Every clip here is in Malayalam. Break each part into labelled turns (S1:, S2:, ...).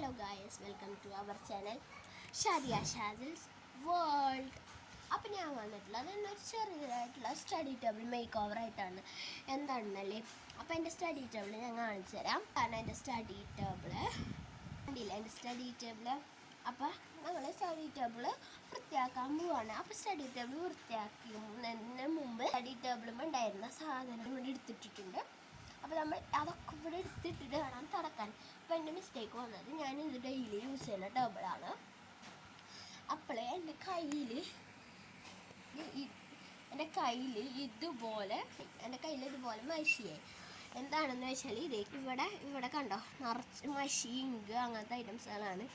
S1: Hello guys, welcome to our channel Shadiya Shazil's world. അപ്പം ഞാൻ വന്നിട്ടുള്ളത് എന്നൊരു ചെറിയതായിട്ടുള്ള സ്റ്റഡി ടേബിൾ മേക്ക് ഓവർ ആയിട്ടാണ്. എന്താണെന്നല്ലേ, അപ്പോൾ എൻ്റെ സ്റ്റഡി ടേബിൾ ഞാൻ കാണിച്ചു തരാം. കാരണം എൻ്റെ സ്റ്റഡി ടേബിള് കണ്ടില്ല, എൻ്റെ സ്റ്റഡി ടേബിള്. അപ്പോൾ നമ്മൾ സ്റ്റഡി ടേബിൾ വൃത്തിയാക്കാൻ പോവാണ്. അപ്പോൾ സ്റ്റഡി ടേബിൾ വൃത്തിയാക്കുന്നതിന് മുമ്പ് സ്റ്റഡി ടേബിളും ഉണ്ടായിരുന്ന സാധനം ഇവിടെ എടുത്തിട്ടിട്ടുണ്ട്. അപ്പോൾ നമ്മൾ അതൊക്കെ ഇവിടെ എടുത്തിട്ടിട്ട് വേണം തുടക്കാൻ. അപ്പോൾ എൻ്റെ മിസ്റ്റേക്ക് വന്നത്, ഞാനിത് ഡെയിലി യൂസ് ചെയ്യുന്ന ടേബിളാണ്. അപ്പോൾ എൻ്റെ കയ്യിൽ ഇതുപോലെ മഷിയായി. എന്താണെന്ന് വെച്ചാൽ ഇവിടെ കണ്ടോ, നിറച്ച് മഷി, ഇങ്ക്, അങ്ങനത്തെ ഐറ്റംസുകളാണ്.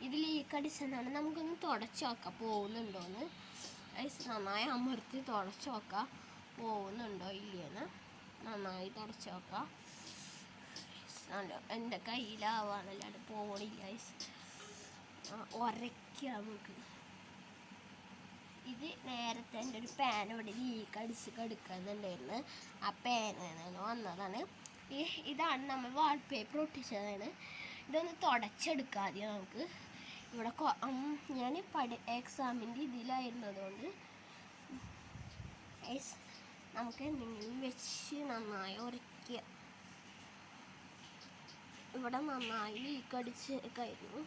S1: ഇതിൽ ഈ കടിച്ചെന്നാണ്. നമുക്കൊന്ന് തുടച്ച് നോക്കാം പോകുന്നുണ്ടോയെന്ന്. നന്നായി അമർത്തി തുടച്ച് നോക്കാം പോകുന്നുണ്ടോ ഇല്ലയെന്ന്. നന്നായി തുടച്ച് നോക്കാം. എൻ്റെ കയ്യിലാവാണല്ലോ, അത് പോണില്ല. ഉരയ്ക്കുക നമുക്ക്. ഇത് നേരത്തെ എൻ്റെ ഒരു പാൻ ഇവിടെ ലീക്ക് അടിച്ച് കിടക്കുന്നുണ്ടായിരുന്നു. ആ പാനിൽ വന്നതാണ്. ഇതാണ് നമ്മൾ വാൾപേപ്പർ ഒട്ടിച്ചതാണ്. ഇതൊന്ന് തുടച്ചെടുക്കാതെ നമുക്ക്. ഇവിടെ ഞാൻ എക്സാമിൻ്റെ ഇതിലായിരുന്നതുകൊണ്ട് നമുക്ക് എന്തെങ്കിലും വെച്ച് നന്നായി ഉരയ്ക്കുക. ഇവിടെ നന്നായി ലീക്കടിച്ച് കഴിഞ്ഞു.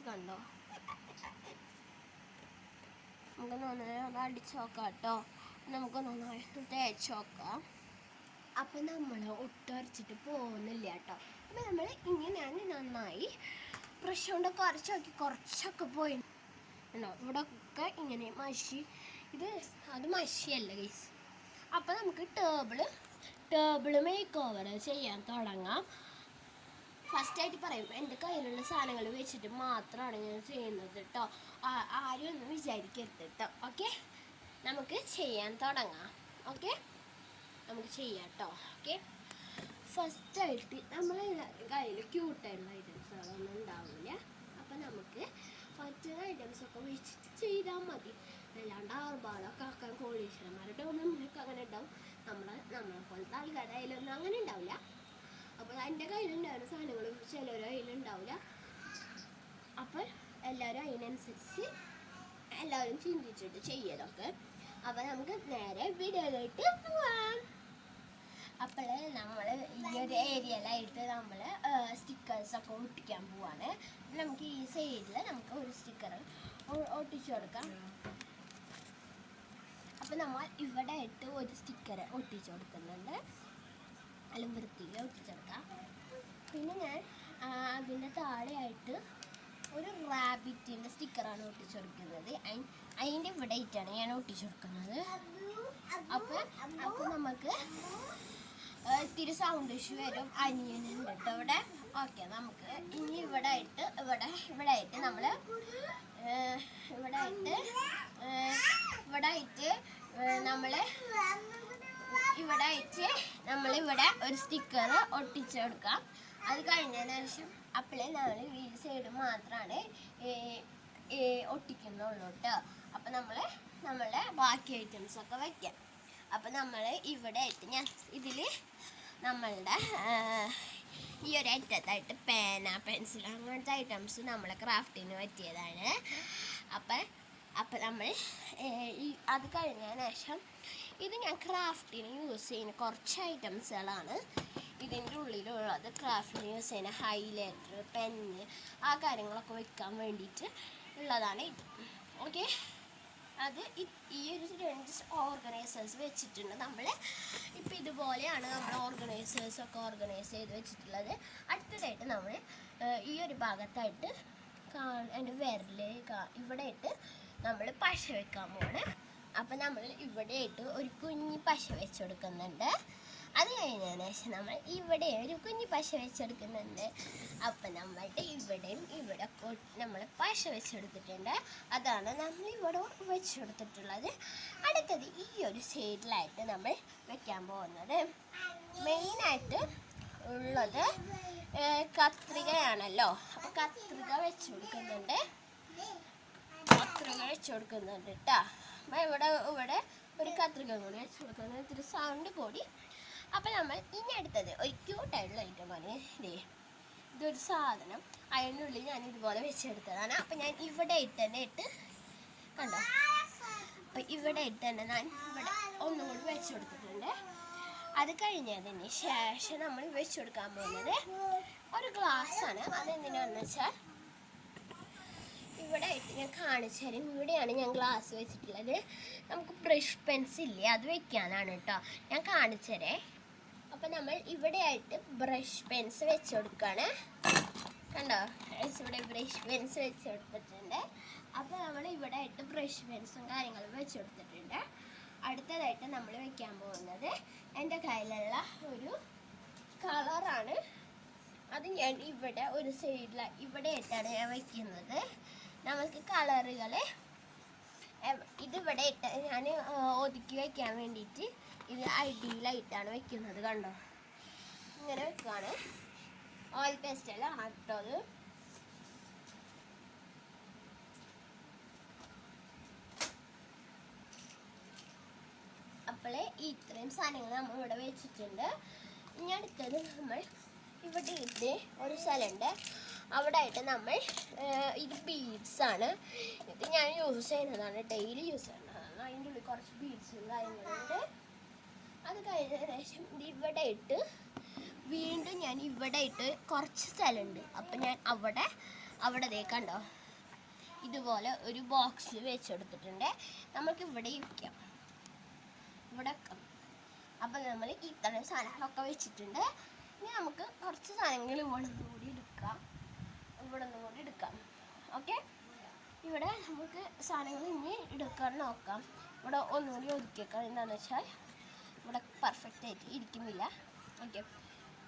S1: കണ്ടോ, നമുക്ക് നന്നായി അത് അടിച്ച് നോക്കാം കേട്ടോ. നമുക്ക് നന്നായി തേച്ച് നോക്കാം. അപ്പം നമ്മൾ ഒട്ടുരച്ചിട്ട് പോകുന്നില്ല കേട്ടോ. അപ്പം നമ്മൾ ഇങ്ങനെയാണ് നന്നായി ബ്രഷ് കൊണ്ട് കുറച്ചൊക്കെ പോയി ഉണ്ടോ. ഇവിടെ ഒക്കെ ഇങ്ങനെ മഷി, അത് മഷിയല്ല ഗൈസ്. അപ്പം നമുക്ക് ടേബിള് മേക്ക് ഓവർ ചെയ്യാൻ തുടങ്ങാം. ഫസ്റ്റായിട്ട് പറയുമ്പോൾ എൻ്റെ കയ്യിലുള്ള സാധനങ്ങൾ വെച്ചിട്ട് മാത്രമാണ് ഞാൻ ചെയ്യുന്നത് കേട്ടോ. ആരും ഒന്നും വിചാരിക്കരുത് കേട്ടോ. ഓക്കെ, നമുക്ക് ചെയ്യാൻ തുടങ്ങാം. ഓക്കെ, നമുക്ക് ചെയ്യാം കേട്ടോ. ഓക്കെ, ഫസ്റ്റായിട്ട് നമ്മളെല്ലാവരും കയ്യിൽ ക്യൂട്ടായിട്ടുള്ള ഐറ്റംസുകളൊന്നും ഉണ്ടാവില്ല. അപ്പം നമുക്ക് മറ്റുള്ള ഐറ്റംസൊക്കെ വെച്ചിട്ട് ചെയ്താൽ മതി. അല്ലാണ്ട് ആർഭാടമൊക്കെ ആക്കാൻ കോടീശ്വരന്മാരുടെ നമ്മൾക്ക് അങ്ങനെ ഉണ്ടാവും. നമ്മളെ പോലത്തെ ആൾക്കാരുടെ കയ്യിലൊന്നും അങ്ങനെ ഉണ്ടാവില്ല. അപ്പോൾ എൻ്റെ കയ്യിലുണ്ടാവുന്ന സാധനങ്ങൾ ചിലരുടെ കയ്യിലുണ്ടാവില്ല. അപ്പോൾ എല്ലാവരും അതിനനുസരിച്ച് എല്ലാവരും ചിന്തിച്ചിട്ട് ചെയ്യലൊക്കെ. അപ്പോൾ നമുക്ക് നേരെ വീഡിയോയിലോട്ട് പോവാം. അപ്പോൾ നമ്മൾ ഈ ഒരു ഏരിയയിലായിട്ട് നമ്മൾ സ്റ്റിക്കേഴ്സൊക്കെ ഒട്ടിക്കാൻ പോവാണ്. നമുക്ക് ഈ സൈഡിൽ നമുക്ക് ഒരു സ്റ്റിക്കർ ഒട്ടിച്ചു കൊടുക്കാം. അപ്പോൾ നമ്മൾ ഇവിടെ ആയിട്ട് ഒരു സ്റ്റിക്കർ ഒട്ടിച്ചു കൊടുക്കുന്നുണ്ട്. നല്ല വൃത്തിയിൽ ഒട്ടിച്ചെടുക്കാം. പിന്നെ ഞാൻ അതിൻ്റെ താഴെയായിട്ട് ഒരു റാബിറ്റിൻ്റെ സ്റ്റിക്കറാണ് ഒട്ടിച്ചു കൊടുക്കുന്നത്. അതിൻ്റെ ഇവിടെ ആയിട്ടാണ് ഞാൻ ഒട്ടിച്ചു കൊടുക്കുന്നത്. അപ്പോൾ നമുക്ക് ഇത്തിരി സൗണ്ട് ഇഷ്യൂ വരും. അനിയനുണ്ട് കേട്ടോ ഇവിടെ. ഓക്കെ, നമുക്ക് ഇനി ഇവിടെ ആയിട്ട് നമ്മൾ നമ്മളിവിടെ ഒരു സ്റ്റിക്കർ ഒട്ടിച്ചു കൊടുക്കാം. അത് കഴിഞ്ഞതിന് ശേഷം അപ്പോഴേ നമ്മൾ ഈ സൈഡ് മാത്രമാണ് ഒട്ടിക്കുന്നുള്ളൂ കേട്ടോ. അപ്പം നമ്മളെ ബാക്കി ഐറ്റംസൊക്കെ വയ്ക്കാം. അപ്പം നമ്മൾ ഇവിടെ ആയിട്ട് ഇതിൽ നമ്മളുടെ ഈ ഒരു ഐറ്റത്തായിട്ട് പേന, പെൻസിൽ, അങ്ങനത്തെ ഐറ്റംസ് നമ്മളെ ക്രാഫ്റ്റിന് പറ്റിയതാണ്. അപ്പം നമ്മൾ അത് കഴിഞ്ഞതിന് ശേഷം ഇത് ഞാൻ ക്രാഫ്റ്റിന് യൂസ് ചെയ്യുന്ന കുറച്ച് ഐറ്റംസുകളാണ് ഇതിൻ്റെ ഉള്ളിലുള്ളത്. ക്രാഫ്റ്റിന് യൂസ് ചെയ്യുന്ന ഹൈലൈറ്റർ, പെന്ന്, ആ കാര്യങ്ങളൊക്കെ വെക്കാൻ വേണ്ടിയിട്ട് ഉള്ളതാണ് ഇത്. ഓക്കെ, അത് ഈ ഒരു 2 ഓർഗനൈസേഴ്സ് വെച്ചിട്ടുണ്ട്. നമ്മൾ ഇപ്പം ഇതുപോലെയാണ് നമ്മൾ ഓർഗനൈസേഴ്സൊക്കെ ഓർഗനൈസ് ചെയ്ത് വെച്ചിട്ടുള്ളത്. അടുത്തതായിട്ട് നമ്മൾ ഈ ഒരു ഭാഗത്തായിട്ട് എൻ്റെ വിരൽ ഇവിടെ ആയിട്ട് നമ്മൾ പശ വെക്കാൻ പോവാണ്. അപ്പം നമ്മൾ ഇവിടെ ആയിട്ട് ഒരു കുഞ്ഞി പശ വെച്ച് കൊടുക്കുന്നുണ്ട്. അത് കഴിഞ്ഞതിന് ശേഷം നമ്മൾ ഇവിടെ ഒരു കുഞ്ഞി പശ വെച്ചെടുക്കുന്നുണ്ട്. അപ്പം നമ്മളുടെ ഇവിടെ നമ്മൾ പശ വെച്ചെടുത്തിട്ടുണ്ട്. അതാണ് നമ്മൾ ഇവിടെ വെച്ചെടുത്തിട്ടുള്ളത്. അടുത്തത് ഈ ഒരു സൈഡിലായിട്ട് നമ്മൾ വെക്കാൻ പോകുന്നത് മെയിനായിട്ട് ഉള്ളത് കത്രികയാണല്ലോ. അപ്പം കത്രിക വെച്ച് കൊടുക്കുന്നുണ്ട് കേട്ടോ. അപ്പം ഇവിടെ ഒരു കത്രിക കൂടി വെച്ച് കൊടുക്കുന്നത്, ഇത്തിരി സൗണ്ട് കൂടി. അപ്പം നമ്മൾ ഇനി അടുത്തത് ഒരു ക്യൂട്ടായിട്ടുള്ള ഐറ്റമാണ്. ഇതൊരു സാധനം അതിനുള്ളിൽ ഞാൻ ഇതുപോലെ വെച്ചെടുത്തതാണ്. അപ്പം ഞാൻ ഇവിടെ ഇട്ട് തന്നെ കണ്ടോ. അപ്പം ഇവിടെ ഇട്ട് തന്നെ ഞാൻ ഇവിടെ ഒന്നും കൂടി വെച്ച് കൊടുത്തിട്ടുണ്ട്. അത് കഴിഞ്ഞതിന് ശേഷം നമ്മൾ വെച്ച് കൊടുക്കാൻ പോകുന്നത് ഒരു ഗ്ലാസ്സാണ്. അതെന്തിനാണെന്ന് വെച്ചാൽ ഇവിടെ ആയിട്ട് ഞാൻ കാണിച്ചു തരും. ഇവിടെയാണ് ഞാൻ ഗ്ലാസ് വെച്ചിട്ടുള്ളത്. നമുക്ക് ബ്രഷ് പെൻസില്ലേ അത് വെക്കാനാണ് കേട്ടോ. ഞാൻ കാണിച്ചു തരേ. അപ്പം നമ്മൾ ഇവിടെ ആയിട്ട് ബ്രഷ് പെൻസ് വെച്ച് കൊടുക്കുകയാണ്. കണ്ടോ, ഇവിടെ ബ്രഷ് പെൻസ് വെച്ച് കൊടുത്തിട്ടുണ്ട്. അപ്പോൾ നമ്മൾ ഇവിടെ ആയിട്ട് ബ്രഷ് പെൻസും കാര്യങ്ങളും വെച്ച് കൊടുത്തിട്ടുണ്ട്. അടുത്തതായിട്ട് നമ്മൾ വെക്കാൻ പോകുന്നത് എൻ്റെ കയ്യിലുള്ള ഒരു കളറാണ്. അത് ഞാൻ ഇവിടെ ഒരു സൈഡിൽ ഇവിടെ ആയിട്ടാണ് ഞാൻ വയ്ക്കുന്നത്. നമുക്ക് കളറുകൾ ഇതിവിടെ ഇട്ട് ഞാൻ ഒതുക്കി വയ്ക്കാൻ വേണ്ടിയിട്ട് ഇത് ഐഡിയലായിട്ടാണ് വെക്കുന്നത്. കണ്ടോ, ഇങ്ങനെ വെക്കുകയാണ്. ഓയിൽ പേസ്റ്റല്ല കേട്ടോ അത്. അപ്പോൾ ഇത്രയും സാധനങ്ങൾ നമ്മൾ ഇവിടെ വെച്ചിട്ടുണ്ട്. ഇനി അടുത്തത് നമ്മൾ ഇവിടെ ഇട്ട് ഒരു സ്ഥലമുണ്ട്, അവിടെ ആയിട്ട് നമ്മൾ ഇത് ബീഡ്സാണ്. ഇത് ഞാൻ യൂസ് ചെയ്യുന്നതാണ്, ഡെയിലി യൂസ് ചെയ്യുന്നതാണ്. അതിൻ്റെ ഉള്ളിൽ കുറച്ച് ബീഡ്സും കാര്യങ്ങളുണ്ട്. അത് കഴിഞ്ഞ ശേഷം ഇവിടെ ഇട്ട് വീണ്ടും ഞാൻ ഇവിടെ ഇട്ട് കുറച്ച് സ്ഥലമുണ്ട്. അപ്പം ഞാൻ അവിടെ കണ്ടോ ഇതുപോലെ ഒരു ബോക്സ് വെച്ചെടുത്തിട്ടുണ്ട്. നമുക്ക് ഇവിടെ ഇരിക്കാം, ഇവിടെ വെക്കാം. അപ്പം നമ്മൾ ഇത്രയും സാധനങ്ങളൊക്കെ വെച്ചിട്ടുണ്ട്. ഇനി നമുക്ക് കുറച്ച് സാധനങ്ങൾ ഇവിടെ നിന്ന് കൂടി എടുക്കാം. ഓക്കെ, ഇവിടെ നമുക്ക് സാധനങ്ങൾ ഇനി എടുക്കാൻ നോക്കാം. ഇവിടെ ഒന്നുകൂടി ഒതുക്കിയേക്കാം. എന്താണെന്ന് വെച്ചാൽ ഇവിടെ പെർഫെക്റ്റ് ആയിട്ട് ഇരിക്കുന്നില്ല. ഓക്കെ,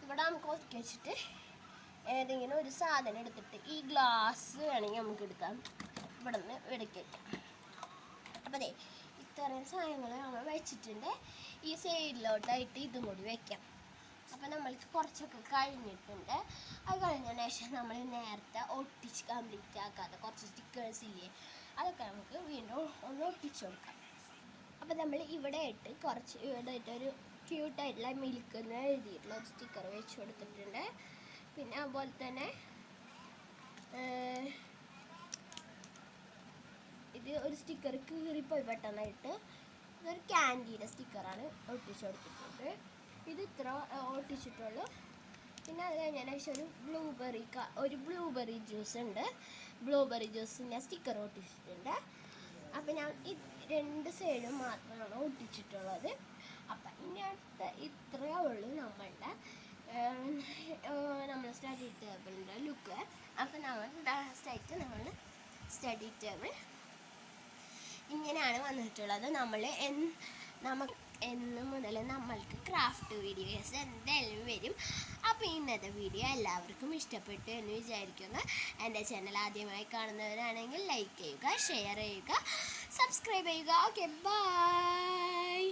S1: ഇവിടെ നമുക്ക് ഒതുക്കി വെച്ചിട്ട് ഏതെങ്കിലും ഒരു സാധനം എടുത്തിട്ട് ഈ ഗ്ലാസ് വേണമെങ്കിൽ നമുക്ക് എടുക്കാം. ഇവിടെ നിന്ന് എടുക്കാം. അപ്പോൾ അതെ, ഇത്രയും സാധനങ്ങൾ നമ്മൾ വെച്ചിട്ടുണ്ട്. ഈ സൈഡിലോട്ടായിട്ട് ഇതും കൂടി വയ്ക്കാം. അപ്പം നമ്മൾക്ക് കുറച്ചൊക്കെ കഴിഞ്ഞിട്ടുണ്ട്. അത് കഴിഞ്ഞതിന് ശേഷം നമ്മൾ നേരത്തെ ഒട്ടിച്ച് കംപ്ലീറ്റ് ആക്കാതെ കുറച്ച് സ്റ്റിക്കേഴ്സ് ഇല്ലേ, അതൊക്കെ നമുക്ക് വീണ്ടും ഒന്ന് ഒട്ടിച്ച് കൊടുക്കാം. അപ്പം നമ്മൾ ഇവിടെ ആയിട്ട് ഇവിടെ ആയിട്ട് ഒരു ക്യൂട്ടായിട്ടുള്ള മിൽക്ക് എന്ന് എഴുതിയിട്ടുള്ള ഒരു സ്റ്റിക്കർ വെച്ച് കൊടുത്തിട്ടുണ്ട്. പിന്നെ അതുപോലെ തന്നെ ഇത് ഒരു സ്റ്റിക്കർ കീറിപ്പോയി പെട്ടെന്നായിട്ട്. ഇതൊരു ക്യാൻഡിയുടെ സ്റ്റിക്കറാണ് ഒട്ടിച്ച് കൊടുത്തിട്ടുണ്ട്. ഇത് ഇത്ര ഒട്ടിച്ചിട്ടുള്ളൂ. പിന്നെ അത് കഴിഞ്ഞതിന് ശേഷം ഒരു ബ്ലൂബെറി ജ്യൂസ് ഉണ്ട്. ബ്ലൂബെറി ജ്യൂസിൻ്റെ സ്റ്റിക്കർ ഒട്ടിച്ചിട്ടുണ്ട്. അപ്പം ഞാൻ രണ്ട് സൈഡും മാത്രമാണ് ഒട്ടിച്ചിട്ടുള്ളത്. അപ്പം ഇനി അടുത്ത ഇത്രയേ ഉള്ളൂ നമ്മളുടെ സ്റ്റഡി ടേബിളിൻ്റെ ലുക്ക്. അപ്പം ലാസ്റ്റായിട്ട് നമ്മൾ സ്റ്റഡി ടേബിൾ ഇങ്ങനെയാണ് വന്നിട്ടുള്ളത്. എന്ന് മുതൽ നമ്മൾക്ക് ക്രാഫ്റ്റ് വീഡിയോസ് എന്തായാലും വരും. അപ്പോൾ ഇന്നത്തെ വീഡിയോ എല്ലാവർക്കും ഇഷ്ടപ്പെട്ടു എന്ന് വിചാരിക്കുന്നു. എൻ്റെ ചാനൽ ആദ്യമായി കാണുന്നവരാണെങ്കിൽ ലൈക്ക് ചെയ്യുക, ഷെയർ ചെയ്യുക, സബ്സ്ക്രൈബ് ചെയ്യുക. Okay, by.